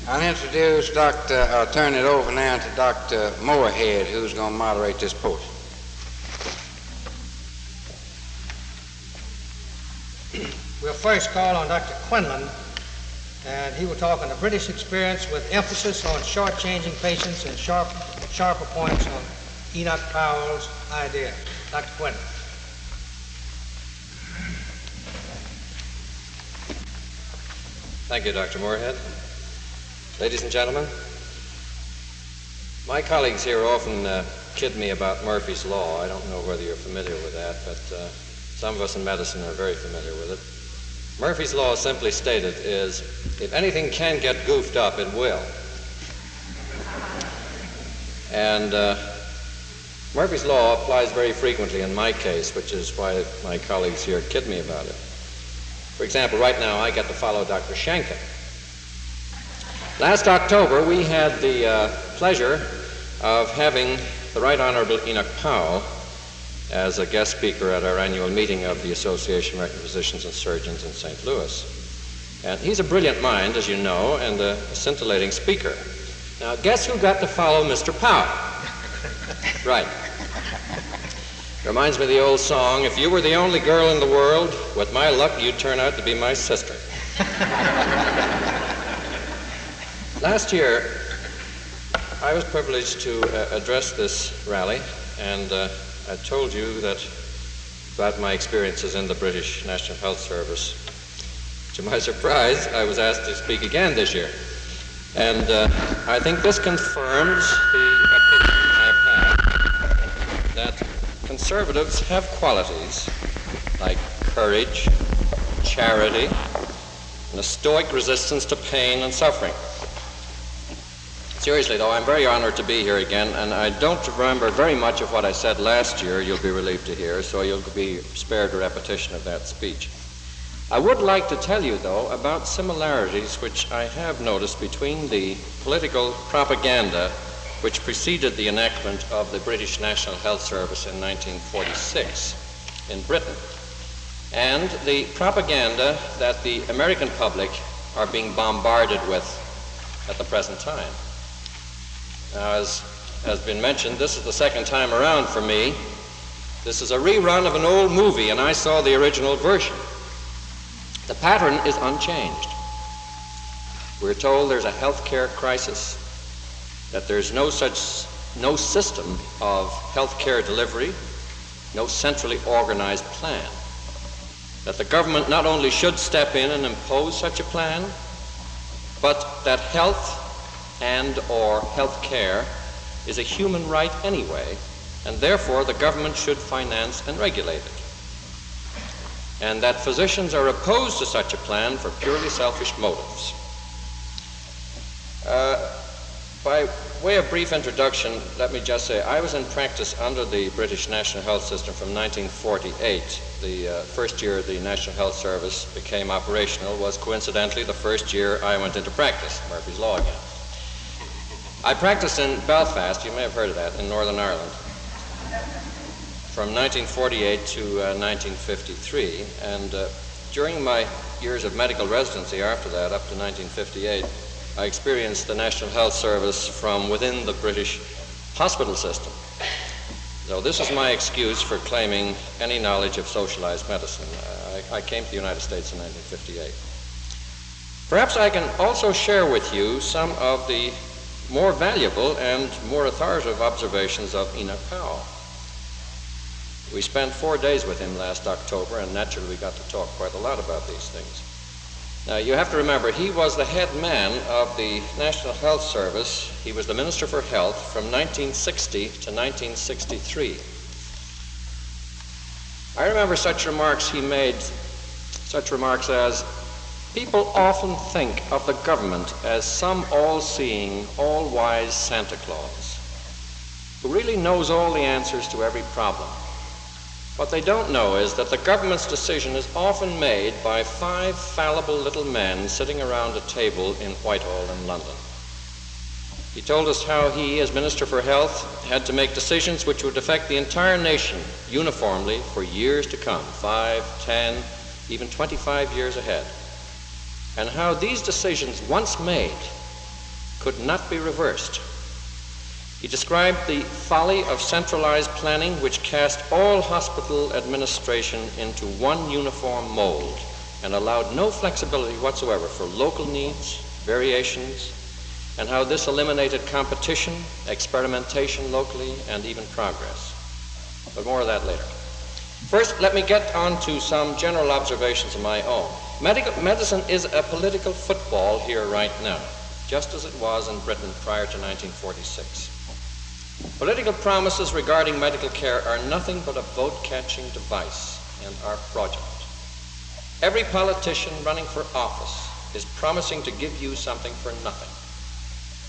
I'll introduce I'll turn it over now to Dr. Morehead, who's going to moderate this portion. We'll first call on Dr. Quinlan, and he will talk on the British experience with emphasis on short-changing patients and sharper points on Enoch Powell's idea. Dr. Quinlan. Thank you, Dr. Morehead. Ladies and gentlemen, my colleagues here often kid me about Murphy's Law. I don't know whether you're familiar with that, but some of us in medicine are very familiar with it. Murphy's Law, simply stated, is if anything can get goofed up, it will. And Murphy's Law applies very frequently in my case, which is why my colleagues here kid me about it. For example, right now I get to follow Dr. Shanken. Last October, we had the pleasure of having the Right Honorable Enoch Powell as a guest speaker at our annual meeting of the Association of American Physicians and Surgeons in St. Louis. And he's a brilliant mind, as you know, and a scintillating speaker. Now, guess who got to follow Mr. Powell? Right. Reminds me of the old song, if you were the only girl in the world, with my luck, you'd turn out to be my sister. Last year, I was privileged to address this rally, and I told you about my experiences in the British National Health Service. To my surprise, I was asked to speak again this year. And I think this confirms the opinion I've had that conservatives have qualities like courage, charity, and a stoic resistance to pain and suffering. Seriously, though, I'm very honored to be here again, and I don't remember very much of what I said last year, you'll be relieved to hear, so you'll be spared a repetition of that speech. I would like to tell you, though, about similarities which I have noticed between the political propaganda which preceded the enactment of the British National Health Service in 1946 in Britain, and the propaganda that the American public are being bombarded with at the present time. Now, as has been mentioned, this is the second time around for me. This is a rerun of an old movie, and I saw the original version. The pattern is unchanged. We're told there's a healthcare crisis, that there's no system of healthcare delivery, no centrally organized plan, that the government not only should step in and impose such a plan, but that health and or health care is a human right anyway, and therefore the government should finance and regulate it. And that physicians are opposed to such a plan for purely selfish motives. By way of brief introduction, let me just say I was in practice under the British National Health System from 1948. The first year the National Health Service became operational was coincidentally the first year I went into practice, Murphy's Law again. I practiced in Belfast, you may have heard of that, in Northern Ireland, from 1948 to 1953, and during my years of medical residency after that, up to 1958, I experienced the National Health Service from within the British hospital system. So this is my excuse for claiming any knowledge of socialized medicine. I came to the United States in 1958. Perhaps I can also share with you some of the more valuable and more authoritative observations of Enoch Powell. We spent 4 days with him last October, and naturally we got to talk quite a lot about these things. Now, you have to remember, he was the head man of the National Health Service. He was the Minister for Health from 1960 to 1963. I remember such remarks he made, such remarks as, people often think of the government as some all-seeing, all-wise Santa Claus, who really knows all the answers to every problem. What they don't know is that the government's decision is often made by 5 fallible little men sitting around a table in Whitehall in London. He told us how he, as Minister for Health, had to make decisions which would affect the entire nation uniformly for years to come, 5, 10, even 25 years ahead. And how these decisions, once made, could not be reversed. He described the folly of centralized planning which cast all hospital administration into one uniform mold and allowed no flexibility whatsoever for local needs, variations, and how this eliminated competition, experimentation locally, and even progress. But more of that later. First, let me get on to some general observations of my own. Medicine is a political football here right now, just as it was in Britain prior to 1946. Political promises regarding medical care are nothing but a vote-catching device and are fraudulent. Every politician running for office is promising to give you something for nothing.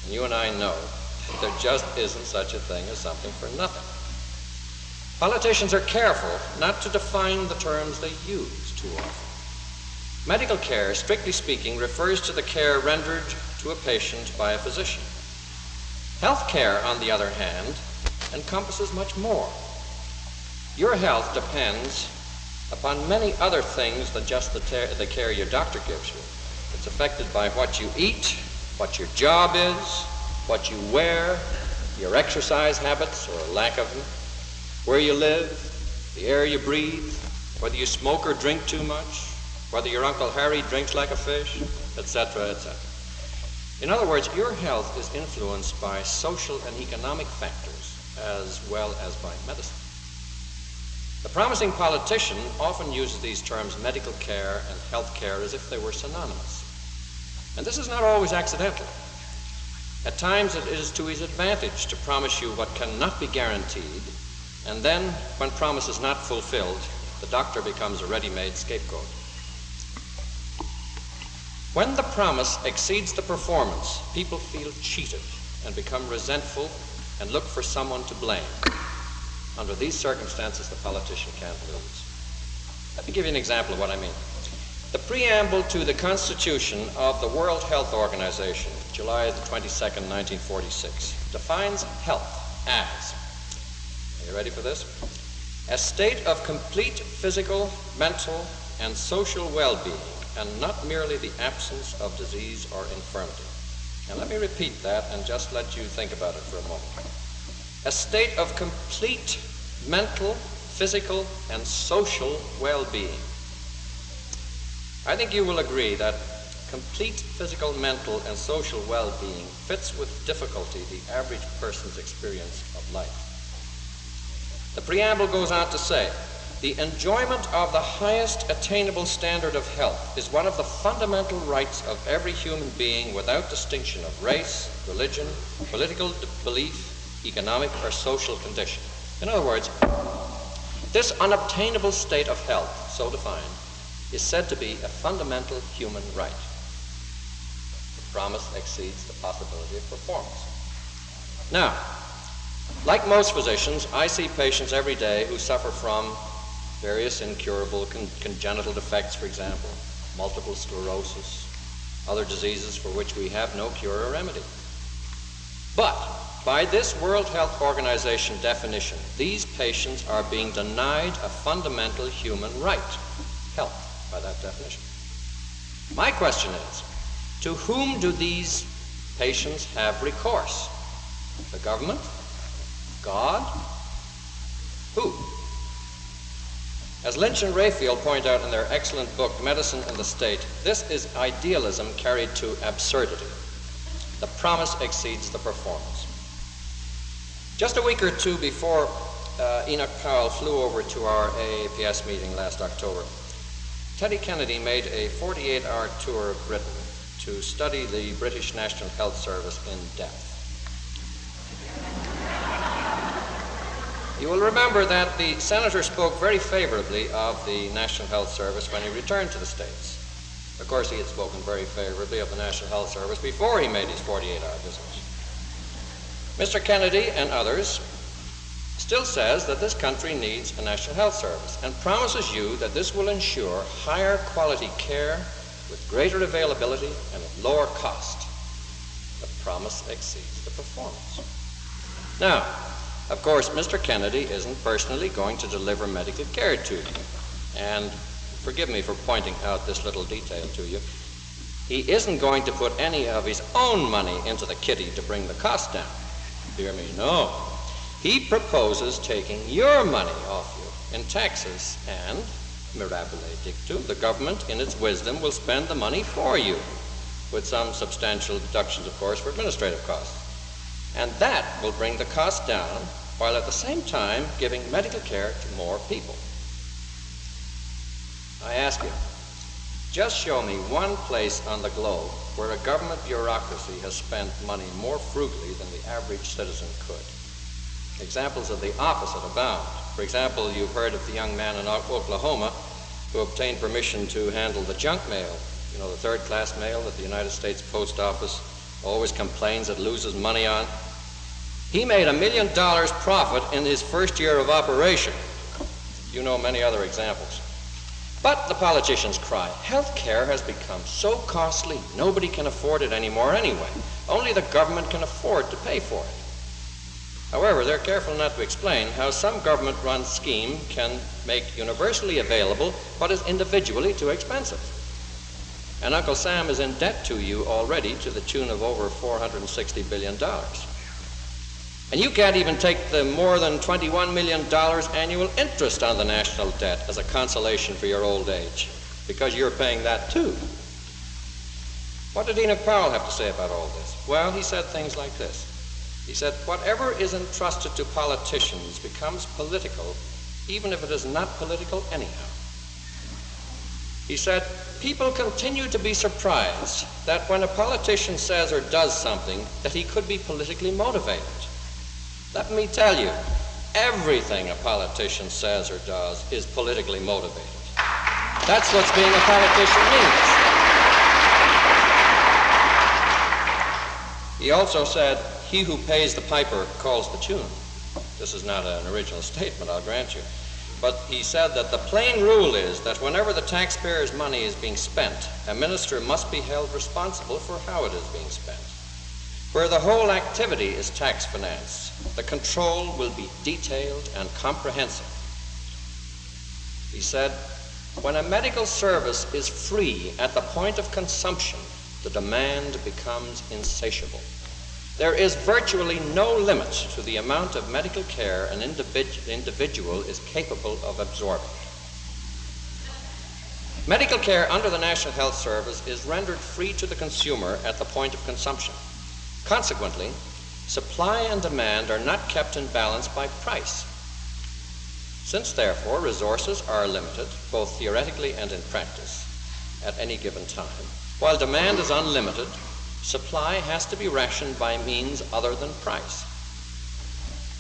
And you and I know that there just isn't such a thing as something for nothing. Politicians are careful not to define the terms they use too often. Medical care, strictly speaking, refers to the care rendered to a patient by a physician. Health care, on the other hand, encompasses much more. Your health depends upon many other things than just the care your doctor gives you. It's affected by what you eat, what your job is, what you wear, your exercise habits or lack of them, where you live, the air you breathe, whether you smoke or drink too much, whether your Uncle Harry drinks like a fish, etc., etc. In other words, your health is influenced by social and economic factors as well as by medicine. The promising politician often uses these terms medical care and health care as if they were synonymous. And this is not always accidental. At times it is to his advantage to promise you what cannot be guaranteed, and then, when promise is not fulfilled, the doctor becomes a ready-made scapegoat. When the promise exceeds the performance, people feel cheated and become resentful and look for someone to blame. Under these circumstances, the politician can't lose. Let me give you an example of what I mean. The preamble to the Constitution of the World Health Organization, July the 22nd, 1946, defines health as, are you ready for this? A state of complete physical, mental, and social well-being, and not merely the absence of disease or infirmity. Now let me repeat that and just let you think about it for a moment. A state of complete mental, physical, and social well-being. I think you will agree that complete physical, mental, and social well-being fits with difficulty the average person's experience of life. The preamble goes on to say, the enjoyment of the highest attainable standard of health is one of the fundamental rights of every human being without distinction of race, religion, political belief, economic or social condition. In other words, this unobtainable state of health, so defined, is said to be a fundamental human right. The promise exceeds the possibility of performance. Now, like most physicians, I see patients every day who suffer from various incurable congenital defects, for example, multiple sclerosis, other diseases for which we have no cure or remedy. But by this World Health Organization definition, these patients are being denied a fundamental human right, health, by that definition. My question is, to whom do these patients have recourse? The government? God? Who? As Lynch and Raphael point out in their excellent book, Medicine and the State, this is idealism carried to absurdity. The promise exceeds the performance. Just a week or two before Enoch Powell flew over to our AAPS meeting last October, Teddy Kennedy made a 48-hour tour of Britain to study the British National Health Service in depth. You will remember that the senator spoke very favorably of the National Health Service when he returned to the States. Of course, he had spoken very favorably of the National Health Service before he made his 48-hour visits. Mr. Kennedy and others still says that this country needs a National Health Service and promises you that this will ensure higher quality care with greater availability and at lower cost. The promise exceeds the performance. Now, of course, Mr. Kennedy isn't personally going to deliver medical care to you. And forgive me for pointing out this little detail to you. He isn't going to put any of his own money into the kitty to bring the cost down. Dear me, no. He proposes taking your money off you in taxes, and, mirabile dictu, the government, in its wisdom, will spend the money for you, with some substantial deductions, of course, for administrative costs. And that will bring the cost down, while at the same time giving medical care to more people. I ask you, just show me one place on the globe where a government bureaucracy has spent money more frugally than the average citizen could. Examples of the opposite abound. For example, you've heard of the young man in Oklahoma who obtained permission to handle the junk mail. You know, the third-class mail that the United States Post Office always complains it loses money on. He made $1 million profit in his first year of operation. You know many other examples. But the politicians cry, health care has become so costly, nobody can afford it anymore anyway. Only the government can afford to pay for it. However, they're careful not to explain how some government-run scheme can make universally available what is individually too expensive. And Uncle Sam is in debt to you already to the tune of over $460 billion. And you can't even take the more than $21 million annual interest on the national debt as a consolation for your old age, because you're paying that too. What did Enoch Powell have to say about all this? Well, he said things like this. He said, whatever is entrusted to politicians becomes political, even if it is not political anyhow. He said, people continue to be surprised that when a politician says or does something, that he could be politically motivated. Let me tell you, everything a politician says or does is politically motivated. That's what being a politician means. He also said, he who pays the piper calls the tune. This is not an original statement, I'll grant you. But he said that the plain rule is that whenever the taxpayer's money is being spent, a minister must be held responsible for how it is being spent. Where the whole activity is tax financed, the control will be detailed and comprehensive. He said, when a medical service is free at the point of consumption, the demand becomes insatiable. There is virtually no limit to the amount of medical care an individual is capable of absorbing. Medical care under the National Health Service is rendered free to the consumer at the point of consumption. Consequently, supply and demand are not kept in balance by price. Since, therefore, resources are limited, both theoretically and in practice, at any given time, while demand is unlimited, supply has to be rationed by means other than price.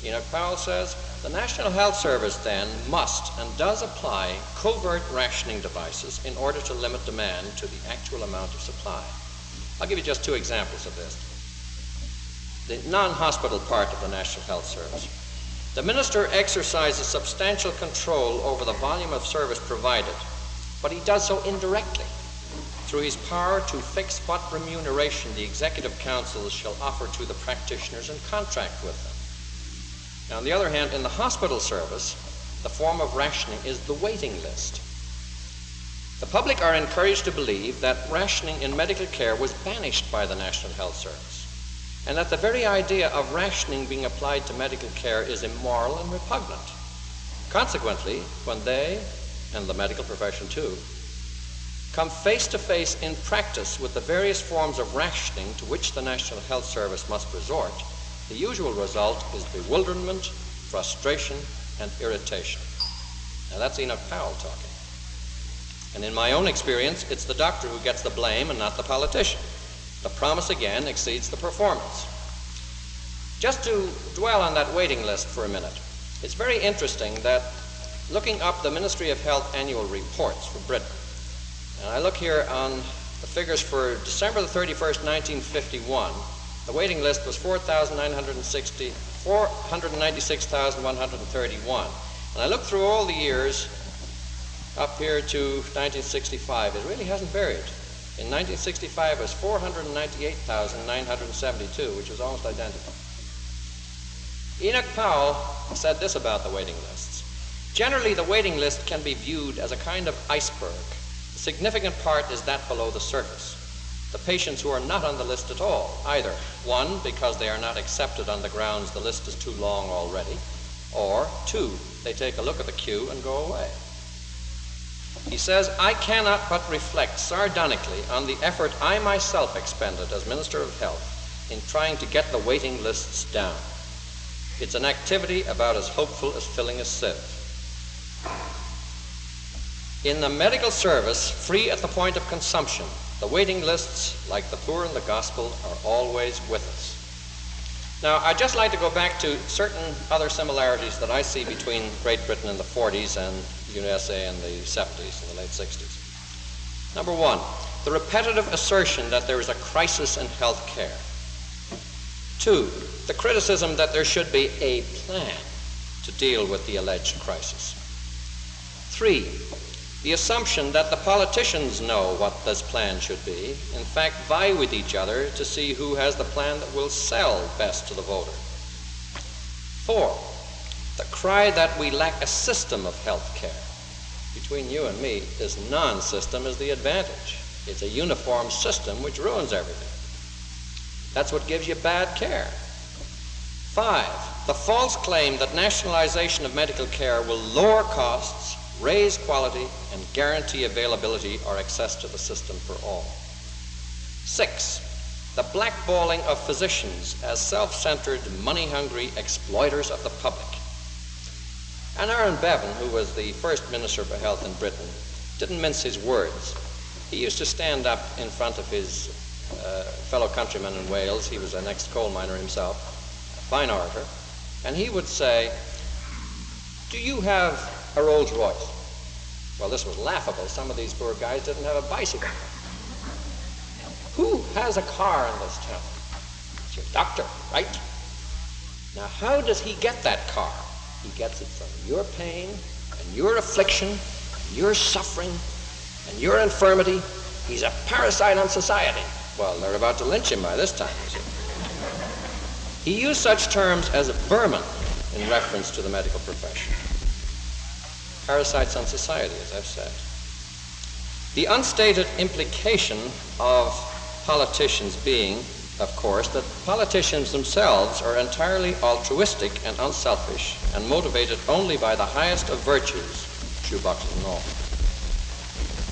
Enoch Powell says, the National Health Service then must and does apply covert rationing devices in order to limit demand to the actual amount of supply. I'll give you just two examples of this. The non-hospital part of the National Health Service. The minister exercises substantial control over the volume of service provided, but he does so indirectly, through his power to fix what remuneration the Executive Councils shall offer to the practitioners in contract with them. Now, on the other hand, in the hospital service, the form of rationing is the waiting list. The public are encouraged to believe that rationing in medical care was banished by the National Health Service, and that the very idea of rationing being applied to medical care is immoral and repugnant. Consequently, when they, and the medical profession too, come face to face in practice with the various forms of rationing to which the National Health Service must resort, the usual result is bewilderment, frustration, and irritation. Now that's Enoch Powell talking. And in my own experience, it's the doctor who gets the blame and not the politician. The promise again exceeds the performance. Just to dwell on that waiting list for a minute, it's very interesting that looking up the Ministry of Health annual reports for Britain, and I look here on the figures for December the 31st, 1951, the waiting list was 496,131. And I look through all the years up here to 1965. It really hasn't varied. In 1965, it was 498,972, which was almost identical. Enoch Powell said this about the waiting lists. Generally, the waiting list can be viewed as a kind of iceberg. The significant part is that below the surface. the patients who are not on the list at all, either. One, because they are not accepted on the grounds the list is too long already, or two, they take a look at the queue and go away. He says, I cannot but reflect sardonically on the effort I myself expended as Minister of Health in trying to get the waiting lists down. It's an activity about as hopeful as filling a sieve. In the medical service, free at the point of consumption, the waiting lists, like the poor in the gospel, are always with us. Now, I'd just like to go back to certain other similarities that I see between Great Britain in the 40s and USA in the 70s and the late 60s. Number one, the repetitive assertion that there is a crisis in health care. Two, the criticism that there should be a plan to deal with the alleged crisis. Three, the assumption that the politicians know what this plan should be, in fact vie with each other to see who has the plan that will sell best to the voter. Four, the cry that we lack a system of health care. Between you and me, this non-system is the advantage. It's a uniform system which ruins everything. That's what gives you bad care. Five, the false claim that nationalization of medical care will lower costs, raise quality, and guarantee availability or access to the system for all. Six, the blackballing of physicians as self-centered, money-hungry exploiters of the public. And Aaron Bevan, who was the first Minister for Health in Britain, didn't mince his words. He used to stand up in front of his fellow countrymen in Wales. He was an ex-coal miner himself, a fine orator, and he would say, do you have a Rolls Royce? Well, this was laughable. Some of these poor guys didn't have a bicycle. Who has a car in this town? It's your doctor, right? Now, how does he get that car? He gets it from your pain and your affliction, and your suffering and your infirmity. He's a parasite on society. Well, they're about to lynch him by this time, you see. He used such terms as vermin in reference to the medical profession. Parasites on society, as I've said. The unstated implication of politicians being, of course, that politicians themselves are entirely altruistic and unselfish and motivated only by the highest of virtues, shoeboxes and all.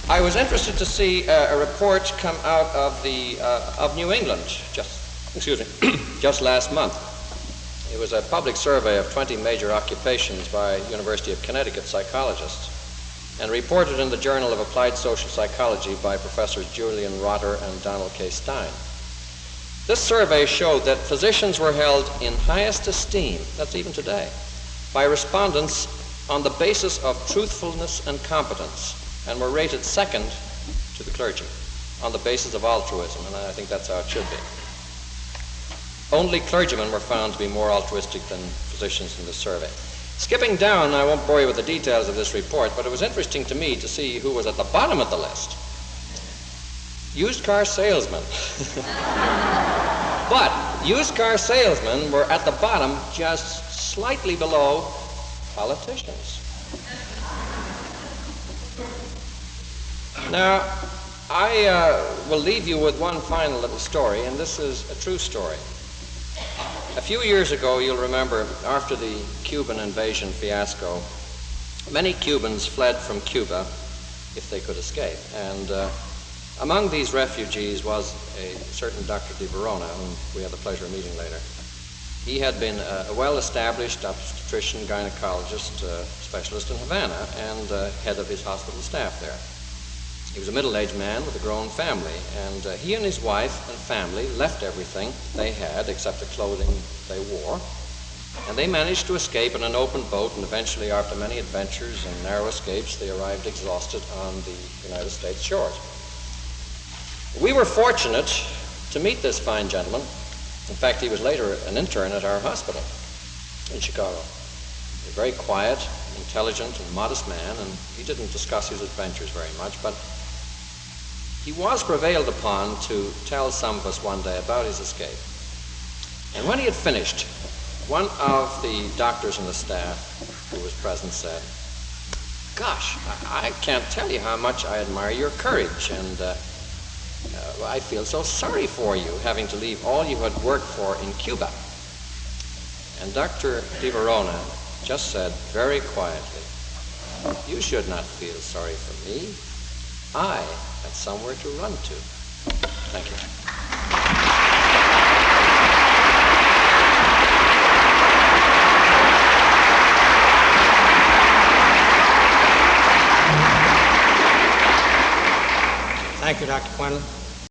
I was interested to see a report come out of New England just last month. It was a public survey of 20 major occupations by University of Connecticut psychologists and reported in the Journal of Applied Social Psychology by Professors Julian Rotter and Donald K. Stein. This survey showed that physicians were held in highest esteem, that's even today, by respondents on the basis of truthfulness and competence, and were rated second to the clergy on the basis of altruism, and I think that's how it should be. Only clergymen were found to be more altruistic than physicians in this survey. Skipping down, I won't bore you with the details of this report, but it was interesting to me to see who was at the bottom of the list. Used car salesmen. But used car salesmen were at the bottom, just slightly below politicians. Now, I will leave you with one final little story, and this is a true story. A few years ago, you'll remember, after the Cuban invasion fiasco, many Cubans fled from Cuba if they could escape. And among these refugees was a certain Dr. de Verona, whom we had the pleasure of meeting later. He had been a well-established obstetrician, gynecologist, specialist in Havana, and head of his hospital staff there. He was a middle-aged man with a grown family, and he and his wife and family left everything they had except the clothing they wore, and they managed to escape in an open boat, and eventually, after many adventures and narrow escapes, they arrived exhausted on the United States shores. We were fortunate to meet this fine gentleman. In fact, he was later an intern at our hospital in Chicago. A very quiet, intelligent, and modest man, and he didn't discuss his adventures very much, but he was prevailed upon to tell some of us one day about his escape. And when he had finished, one of the doctors on the staff who was present said, "Gosh, I can't tell you how much I admire your courage, and I feel so sorry for you, having to leave all you had worked for in Cuba. And Dr. Di Verona just said very quietly, you should not feel sorry for me. I had somewhere to run to. Thank you. Thank you, Dr. Quinlan.